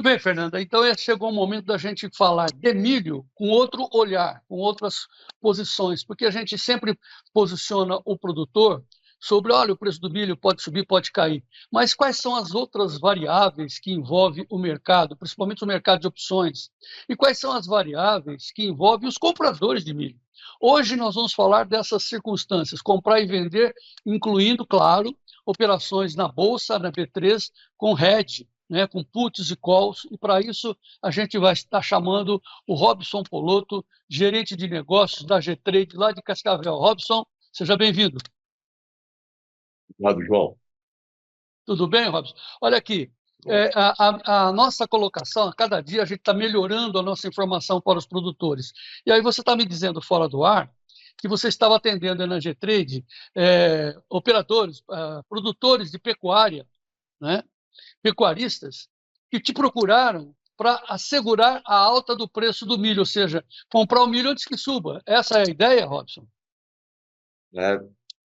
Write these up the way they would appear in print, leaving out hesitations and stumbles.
bem, Fernanda. Então, chegou o momento da gente falar de milho com outro olhar, com outras posições, porque a gente sempre posiciona o produtor sobre, olha, o preço do milho pode subir, pode cair. Mas quais são as outras variáveis que envolvem o mercado, principalmente o mercado de opções? E quais são as variáveis que envolvem os compradores de milho? Hoje nós vamos falar dessas circunstâncias, comprar e vender, incluindo, claro, operações na Bolsa, na B3, com hedge, né, com puts e calls, e para isso a gente vai estar chamando o Robson Polotto, gerente de negócios da G-Trade, lá de Cascavel. Robson, seja bem-vindo. Obrigado, João. Tudo bem, Robson? Olha aqui, a nossa colocação, a cada dia a gente está melhorando a nossa informação para os produtores. E aí você está me dizendo fora do ar que você estava atendendo na G-Trade operadores, produtores de pecuária, né? Pecuaristas que te procuraram para assegurar a alta do preço do milho, ou seja, comprar o milho antes que suba. Essa é a ideia, Robson?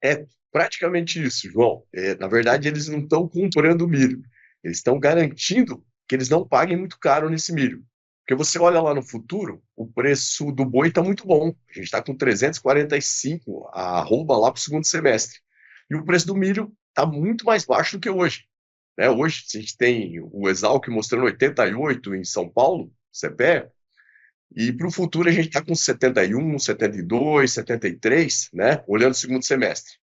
É praticamente isso, João. Na verdade, eles não estão comprando milho. Eles estão garantindo que eles não paguem muito caro nesse milho. Porque você olha lá no futuro, o preço do boi está muito bom. A gente está com 345 a arroba lá para o segundo semestre. E o preço do milho está muito mais baixo do que hoje. Né? Hoje, a gente tem o Exalc mostrando 88 em São Paulo, CPE, e para o futuro a gente está com 71, 72, 73, né? Olhando o segundo semestre.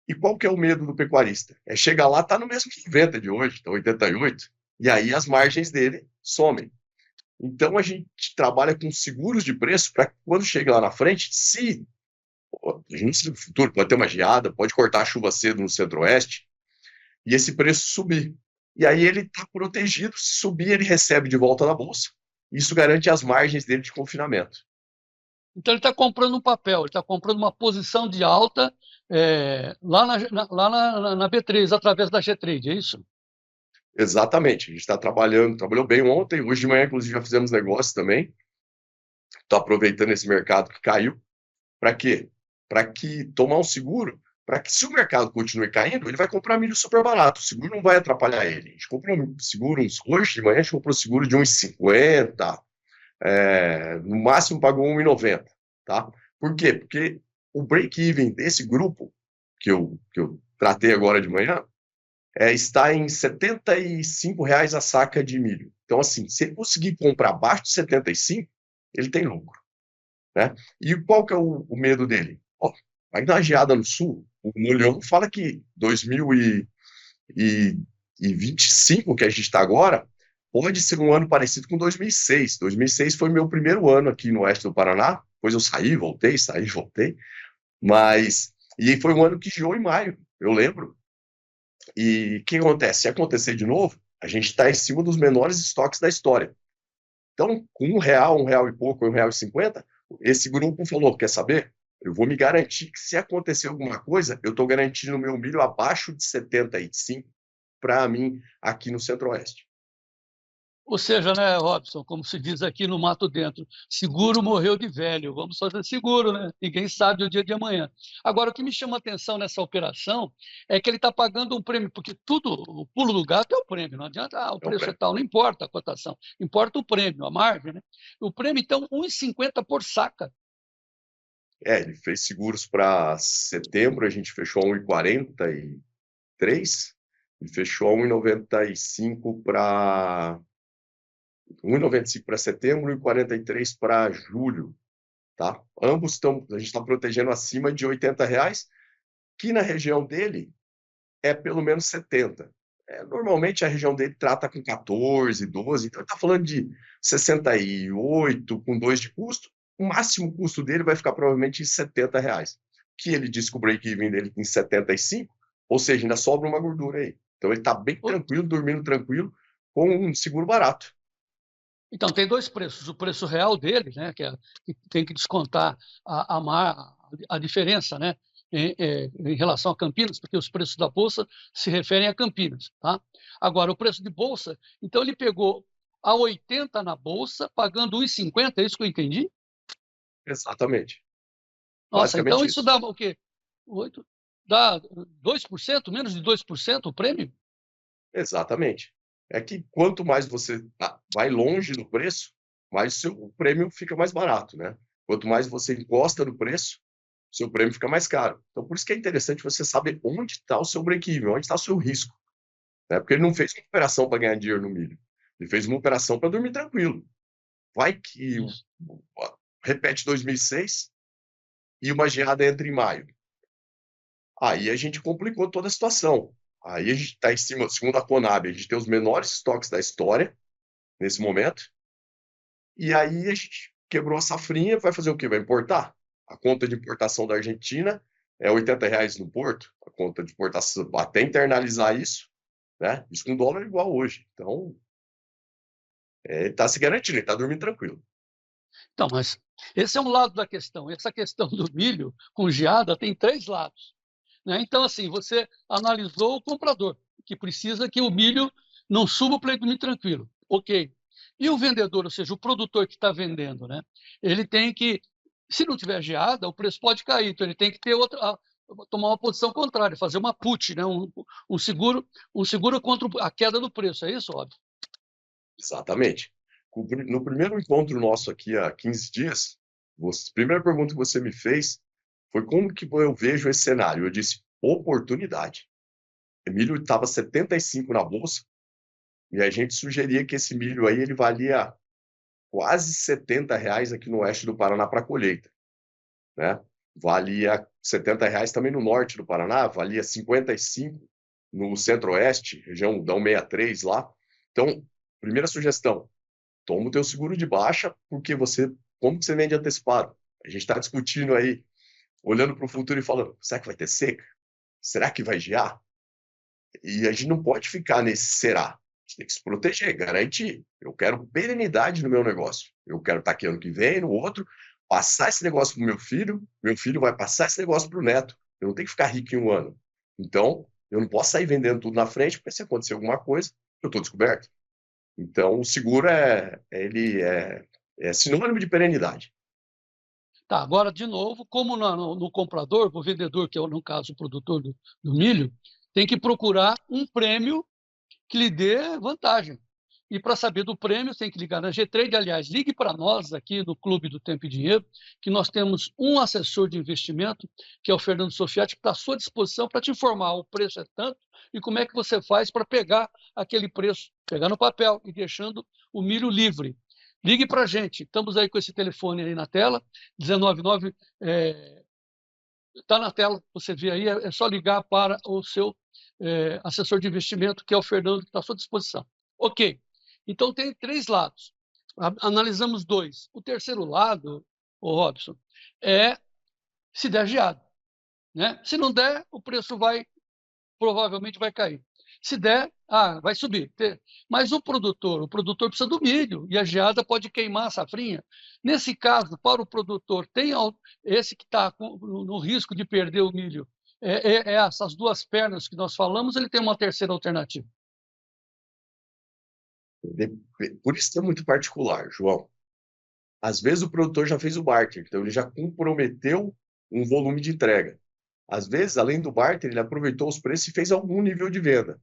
E qual que é o medo do pecuarista? É chegar lá, tá no mesmo 90 de hoje, tá 88, e aí as margens dele somem. Então a gente trabalha com seguros de preço para que quando chega lá na frente, se a gente sabe no futuro pode ter uma geada, pode cortar a chuva cedo no centro-oeste, e esse preço subir. E aí ele está protegido, se subir ele recebe de volta da bolsa. Isso garante as margens dele de confinamento. Então ele está comprando um papel, ele está comprando uma posição de alta lá na B3, através da G-Trade, é isso? Exatamente, a gente está trabalhando, trabalhou bem ontem, hoje de manhã, inclusive, já fizemos negócio também. Estou aproveitando esse mercado que caiu. Para quê? Para que tomar um seguro, para que se o mercado continue caindo, ele vai comprar milho super barato. O seguro não vai atrapalhar ele. A gente comprou um seguro, hoje de manhã, a gente comprou seguro de 1,50, no máximo pagou 1,90, tá? Por quê? Porque o break-even desse grupo, que eu tratei agora de manhã, está em R$ 75 a saca de milho. Então, assim, se ele conseguir comprar abaixo de 75, ele tem lucro. Né? E qual que é o medo dele? Vai dar uma geada no sul, o Mulhão fala que 2025, que a gente está agora, pode ser um ano parecido com 2006. 2006 foi meu primeiro ano aqui no oeste do Paraná, depois eu saí, voltei, mas... E foi um ano que geou em maio, eu lembro. E o que acontece? Se acontecer de novo, a gente está em cima dos menores estoques da história. Então, com R$ 1, R$ 1 e pouco, R$ 1,50, esse grupo falou, quer saber? Eu vou me garantir que se acontecer alguma coisa, eu estou garantindo o meu milho abaixo de 75 para mim aqui no Centro-Oeste. Ou seja, né, Robson, como se diz aqui no Mato Dentro, seguro morreu de velho, vamos fazer seguro, né? Ninguém sabe o dia de amanhã. Agora, o que me chama a atenção nessa operação é que ele está pagando um prêmio, porque tudo, o pulo do gato é o prêmio, não adianta, o preço é tal, não importa a cotação, importa o prêmio, a margem, né? O prêmio, então, 1,50 por saca. Ele fez seguros para setembro, a gente fechou a 1,43 e fechou a 1,95 para 1,95 para setembro e 43 para julho, tá? Ambos estão, a gente está protegendo acima de R$ 80, que na região dele é pelo menos 70. Normalmente a região dele trata com 14, 12, então ele está falando de 68 com 2 de custo, o máximo custo dele vai ficar provavelmente em R$ 70, que ele diz que o break-even dele tem 75, ou seja, ainda sobra uma gordura aí. Então ele está bem tranquilo, dormindo tranquilo, com um seguro barato. Então, tem dois preços. O preço real dele, né, que tem que descontar a diferença, né, em relação a Campinas, porque os preços da Bolsa se referem a Campinas. Tá? Agora, o preço de Bolsa, então ele pegou a 80 na Bolsa, pagando 1,50, é isso que eu entendi? Exatamente. Nossa, então isso isso. dá o quê? 8, dá 2%, menos de 2% o prêmio? Exatamente. é que quanto mais você vai longe do preço, mais o seu prêmio fica mais barato, né? Quanto mais você encosta no preço, seu prêmio fica mais caro. Então, por isso que é interessante você saber onde está o seu break-even, onde está o seu risco, né? Porque ele não fez uma operação para ganhar dinheiro no milho. Ele fez uma operação para dormir tranquilo. Vai que repete 2006 e uma geada entra em maio. Aí a gente complicou toda a situação. Aí a gente está em cima, segundo a Conab, a gente tem os menores estoques da história nesse momento. E aí a gente quebrou a safrinha, vai fazer o quê? Vai importar? A conta de importação da Argentina é R$80 no porto, a conta de importação, até internalizar isso, né? Isso com dólar igual hoje. Então, ele está se garantindo, ele está dormindo tranquilo. Então, mas esse é um lado da questão. Essa questão do milho com geada tem 3 lados, né? Então, assim, você analisou o comprador, que precisa que o milho não suba para ele dormir tranquilo. Ok. E o vendedor, ou seja, o produtor que está vendendo, né? Ele tem que, se não tiver geada, o preço pode cair, então ele tem que ter tomar uma posição contrária, fazer uma put, né? Um seguro contra a queda do preço, é isso, óbvio? Exatamente. No primeiro encontro nosso aqui há 15 dias, a primeira pergunta que você me fez foi como que eu vejo esse cenário. Eu disse, oportunidade. O milho estava 75 na bolsa, e a gente sugeria que esse milho aí ele valia quase R$70 aqui no oeste do Paraná para colheita, né? Valia R$70 também no norte do Paraná, valia 55 no centro-oeste, região da 163 lá. Então, primeira sugestão, toma o teu seguro de baixa, porque como que você vende antecipado? A gente está discutindo aí, olhando para o futuro e falando, será que vai ter seca? Será que vai gear? E a gente não pode ficar nesse será. A gente tem que se proteger, garantir. Eu quero perenidade no meu negócio. Eu quero estar aqui ano que vem, no outro, passar esse negócio para o meu filho vai passar esse negócio para o neto. Eu não tenho que ficar rico em um ano. Então, eu não posso sair vendendo tudo na frente, porque se acontecer alguma coisa, eu estou descoberto. Então, o seguro é sinônimo de perenidade. Tá, agora, de novo, como no comprador, o vendedor, que é, no caso, o produtor do milho, tem que procurar um prêmio que lhe dê vantagem. E para saber do prêmio, tem que ligar na G-Trade. Aliás, ligue para nós aqui no Clube do Tempo e Dinheiro, que nós temos um assessor de investimento, que é o Fernando Sofiati, que está à sua disposição para te informar o preço é tanto e como é que você faz para pegar aquele preço, pegar no papel e deixando o milho livre. Ligue para a gente. Estamos aí com esse telefone aí na tela, 199, está na tela, você vê aí, é só ligar para o seu assessor de investimento, que é o Fernando, que está à sua disposição. Ok. Então, tem 3 lados. Analisamos 2. O terceiro lado, o Robson, é se der geada, né? Se não der, o preço provavelmente vai cair. Se der, vai subir. Mas o produtor precisa do milho, e a geada pode queimar a safrinha. Nesse caso, para o produtor, tem esse que está no risco de perder o milho, essas 2 pernas que nós falamos, ele tem uma terceira alternativa. Por isso que é muito particular, João. Às vezes o produtor já fez o barter, então ele já comprometeu um volume de entrega. Às vezes, além do barter, ele aproveitou os preços e fez algum nível de venda.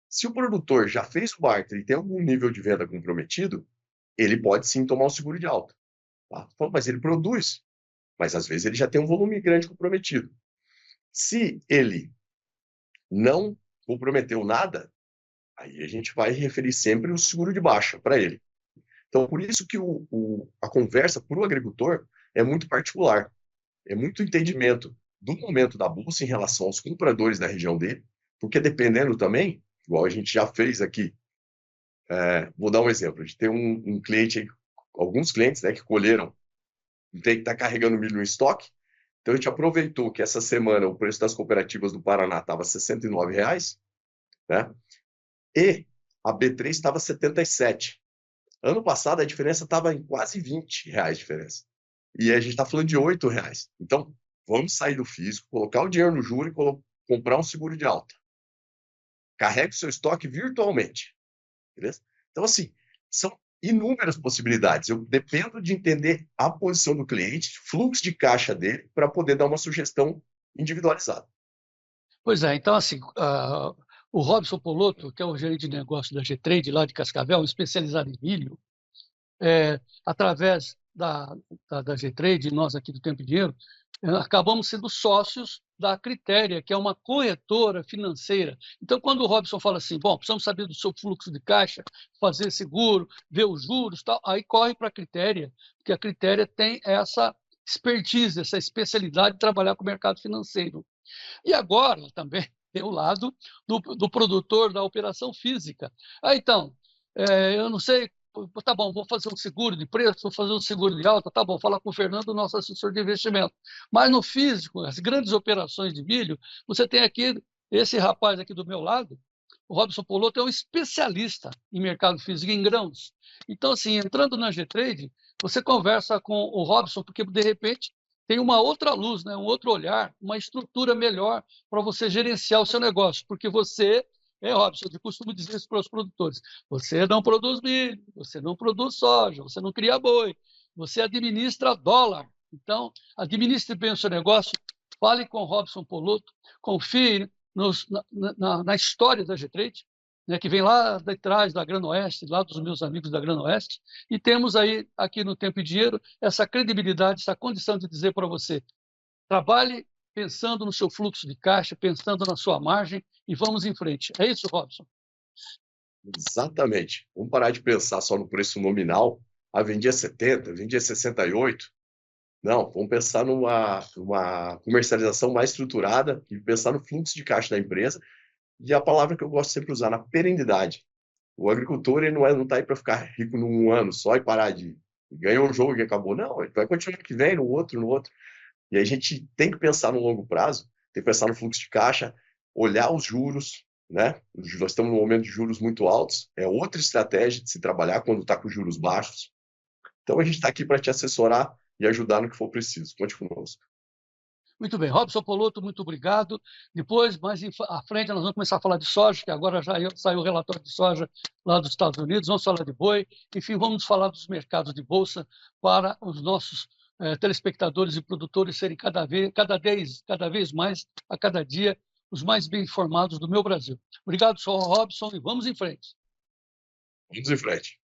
Se o produtor já fez o barter e tem algum nível de venda comprometido, ele pode sim tomar um seguro de alta. Tá? Mas ele produz, mas às vezes ele já tem um volume grande comprometido. Se ele não comprometeu nada, aí a gente vai referir sempre o seguro de baixa para ele. Então, por isso que a conversa para o agricultor é muito particular. É muito entendimento do momento da bolsa em relação aos compradores da região dele, porque dependendo também, igual a gente já fez aqui, vou dar um exemplo, a gente tem um cliente, alguns clientes, né, que colheram, tem que estar carregando milho no estoque, então a gente aproveitou que essa semana o preço das cooperativas do Paraná estava R$ 69, né, e a B3 estava 77. Ano passado a diferença estava em quase R$20 de diferença. E a gente está falando de R$8. Então, vamos sair do físico, colocar o dinheiro no juro e comprar um seguro de alta. Carregue o seu estoque virtualmente. Beleza? Então, assim, são inúmeras possibilidades. Eu dependo de entender a posição do cliente, fluxo de caixa dele, para poder dar uma sugestão individualizada. Pois é, então, assim, o Robson Polotto, que é o gerente de negócio da G-Trade, lá de Cascavel, especializado em milho, através da G-Trade, nós aqui do Tempo e Dinheiro, acabamos sendo sócios da Critéria, que é uma corretora financeira. Então, quando o Robson fala assim, bom, precisamos saber do seu fluxo de caixa, fazer seguro, ver os juros, tal, aí corre para a Critéria, porque a Critéria tem essa expertise, essa especialidade de trabalhar com o mercado financeiro. E agora também tem o lado do produtor da operação física. Então, eu não sei, tá bom, vou fazer um seguro de preço, vou fazer um seguro de alta, tá bom, fala com o Fernando, nosso assessor de investimento. Mas no físico, as grandes operações de milho, você tem aqui, esse rapaz aqui do meu lado, o Robson Polotto é um especialista em mercado físico, em grãos. Então, assim, entrando na G-Trade, você conversa com o Robson, porque de repente tem uma outra luz, né? Um outro olhar, uma estrutura melhor para você gerenciar o seu negócio, porque você, Robson, eu costumo dizer isso para os produtores, você não produz milho, você não produz soja, você não cria boi, você administra dólar. Então, administre bem o seu negócio, fale com o Robson Polotto, confie na história da G-Trade, né, que vem lá de trás da Grana Oeste, lá dos meus amigos da Grana Oeste, e temos aí, aqui no Tempo e Dinheiro, essa credibilidade, essa condição de dizer para você, trabalhe pensando no seu fluxo de caixa, pensando na sua margem, e vamos em frente. É isso, Robson? Exatamente. Vamos parar de pensar só no preço nominal. Vendia 70, vendia 68. Não, vamos pensar numa comercialização mais estruturada e pensar no fluxo de caixa da empresa. E a palavra que eu gosto sempre de usar, na perenidade. O agricultor ele não está aí para ficar rico num ano só e parar de ganhar um jogo e acabou. Não, ele vai continuar que vem, no outro, no outro. E aí a gente tem que pensar no longo prazo, tem que pensar no fluxo de caixa, olhar os juros, né? Nós estamos num momento de juros muito altos, é outra estratégia de se trabalhar quando está com juros baixos. Então a gente está aqui para te assessorar e ajudar no que for preciso. Conte conosco. Muito bem, Robson Polotto, muito obrigado. Depois, mais à frente, nós vamos começar a falar de soja, que agora já saiu o relatório de soja lá dos Estados Unidos, vamos falar de boi, enfim, vamos falar dos mercados de bolsa para os nossos telespectadores e produtores serem cada vez mais, a cada dia, os mais bem informados do meu Brasil. Obrigado, senhor Robson, e vamos em frente. Vamos em frente.